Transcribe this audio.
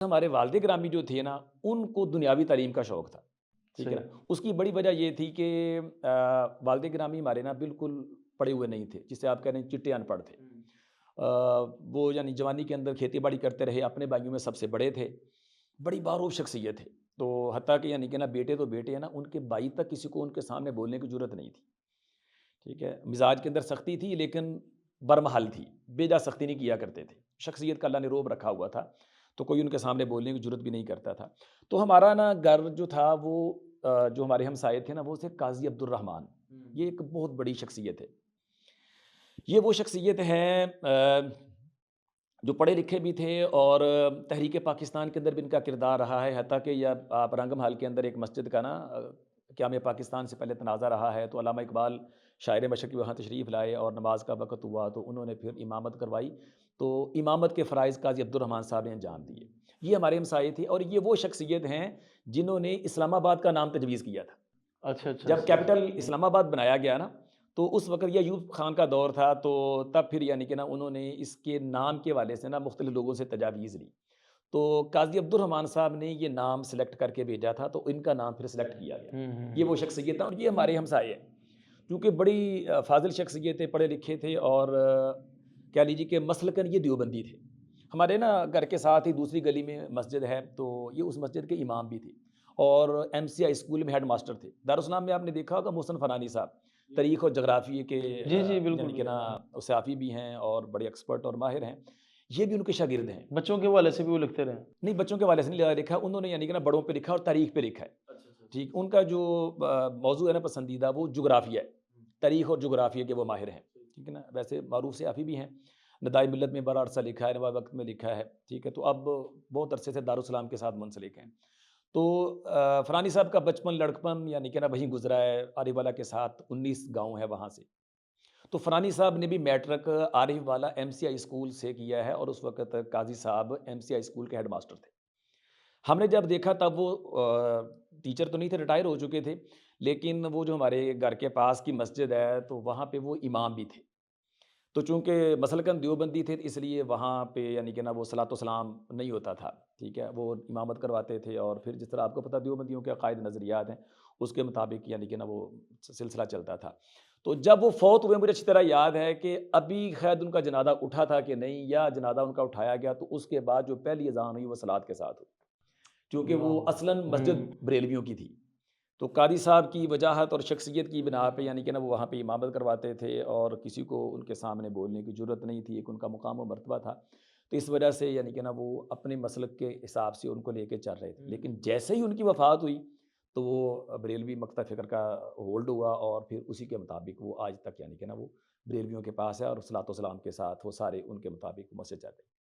ہمارے والد گرامی جو تھے نا، ان کو دنیاوی تعلیم کا شوق تھا، ٹھیک ہے نا؟ صحیح۔ اس کی بڑی وجہ یہ تھی کہ والد گرامی ہمارے نا بالکل پڑھے ہوئے نہیں تھے، جسے آپ کہہ رہے ہیں چٹے ان پڑھ تھے۔ وہ یعنی جوانی کے اندر کھیتی باڑی کرتے رہے، اپنے بھائیوں میں سب سے بڑے تھے، بڑی باروب شخصیت تھے۔ تو حتیٰ کہ یعنی کہ نا بیٹے تو بیٹے ہیں نا، ان کے بھائی تک کسی کو ان کے سامنے بولنے کی جرأت نہیں تھی، ٹھیک ہے؟ مزاج کے اندر سختی تھی لیکن برمحل تھی، بیجا سختی نہیں کیا کرتے تھے۔ شخصیت کا اللہ نے روب رکھا ہوا تھا، تو کوئی ان کے سامنے بولنے کی جرأت بھی نہیں کرتا تھا۔ تو ہمارا نا گھر جو تھا وہ جو ہمارے ہمسائے تھے نا وہ تھے قاضی عبد الرحمن، یہ ایک بہت بڑی شخصیت ہے۔ یہ وہ شخصیت ہیں جو پڑھے لکھے بھی تھے اور تحریک پاکستان کے اندر بھی ان کا کردار رہا ہے، حتیٰ کہ یہ آپ رنگ محل کے اندر ایک مسجد کا نا قیام پاکستان سے پہلے تنازع رہا ہے، تو علامہ اقبال شاعر مشرقی وہاں تشریف لائے اور نماز کا وقت ہوا تو انہوں نے پھر امامت کروائی، تو امامت کے فرائض قاضی عبد الرحمن صاحب نے انجام دیے۔ یہ ہمارے ہمسائے تھے اور یہ وہ شخصیت ہیں جنہوں نے اسلام آباد کا نام تجویز کیا تھا۔ اچھا، اچھا۔ جب کیپٹل اسلام آباد بنایا گیا نا، تو اس وقت یہ ایوب خان کا دور تھا، تو تب پھر یعنی کہ نا انہوں نے اس کے نام کے حوالے سے نا مختلف لوگوں سے تجاویز لی، تو قاضی عبد الرحمن صاحب نے یہ نام سلیکٹ کر کے بھیجا تھا، تو ان کا نام پھر سلیکٹ کیا گیا۔ یہ وہ شخصیت ہے اور یہ ہمارے ہمسائے ہیں، کیونکہ بڑی فاضل شخصیت تھے، پڑھے لکھے تھے اور کہہ لیجیے کہ مسلکن یہ دیوبندی تھے۔ ہمارے نا گھر کے ساتھ ہی دوسری گلی میں مسجد ہے، تو یہ اس مسجد کے امام بھی تھے اور ایم سی آئی اسکول میں ہیڈ ماسٹر تھے۔ دارالسلام میں آپ نے دیکھا ہوگا محسن فنانی صاحب، تاریخ اور جغرافیے کے جی، جی، بالکل، یعنی کہ نا بالکل۔ صحافی بھی ہیں اور بڑے ایکسپرٹ اور ماہر ہیں، یہ بھی ان کے شاگرد ہیں۔ بچوں کے حوالے سے بھی وہ لکھتے رہے ہیں۔ نہیں، بچوں کے حوالے سے نہیں لکھا، انہوں نے یعنی کہ نا بڑوں پہ لکھا اور تاریخ پہ لکھا ہے، ٹھیک۔ ان کا جو موضوع ہے نا پسندیدہ، وہ جغرافیہ ہے، تاریخ اور جغرافیہ کے وہ ماہر ہیں، ٹھیک ہے نا۔ ویسے معروف صحافی بھی ہیں، ندائے ملت میں بڑا عرصہ لکھا ہے، نوائے وقت میں لکھا ہے، ٹھیک ہے۔ تو اب بہت عرصے سے دارالسلام کے ساتھ منسلک ہیں۔ تو فرانی صاحب کا بچپن لڑکپن یعنی کہ نا وہیں گزرا ہے، عارف والا کے ساتھ 19 گاؤں ہے وہاں سے۔ تو فرانی صاحب نے بھی میٹرک عارف والا ایم سی آئی اسکول سے کیا ہے اور اس وقت قاضی صاحب ایم سی آئی اسکول کے ہیڈ ماسٹر تھے۔ ہم نے جب دیکھا تب وہ ٹیچر تو نہیں تھے، ریٹائر ہو چکے تھے، لیکن وہ جو ہمارے گھر کے پاس کی مسجد ہے تو وہاں پہ وہ امام بھی تھے۔ تو چونکہ مسلکن دیوبندی تھے اس لیے وہاں پہ یعنی کہ نا وہ صلاۃ و سلام نہیں ہوتا تھا، ٹھیک ہے، وہ امامت کرواتے تھے اور پھر جس طرح آپ کو پتہ دیوبندیوں کے عقائد نظریات ہیں اس کے مطابق یعنی کہ نا وہ سلسلہ چلتا تھا۔ تو جب وہ فوت ہوئے مجھے اچھی طرح یاد ہے کہ ابھی خیر ان کا جنازہ اٹھا تھا کہ نہیں، یا جنازہ ان کا اٹھایا گیا تو اس کے بعد جو پہلی اذان ہوئی وہ صلوات کے ساتھ ہوئی، کیونکہ اللہ وہ اصلاً مسجد ہوں۔ بریلویوں کی تھی۔ تو قاضی صاحب کی وجاہت اور شخصیت کی بنا پہ یعنی کہ نا وہ وہاں پہ امامت کرواتے تھے اور کسی کو ان کے سامنے بولنے کی جرأت نہیں تھی، ایک ان کا مقام و مرتبہ تھا، تو اس وجہ سے یعنی کہ نا وہ اپنے مسلک کے حساب سے ان کو لے کے چل رہے تھے، لیکن جیسے ہی ان کی وفات ہوئی تو وہ بریلوی مکتب فکر کا ہولڈ ہوا اور پھر اسی کے مطابق وہ آج تک یعنی کہ نا وہ بریلویوں کے پاس ہے اور صلاۃ و سلام کے ساتھ وہ سارے ان کے مطابق مسجد چل رہے ہیں۔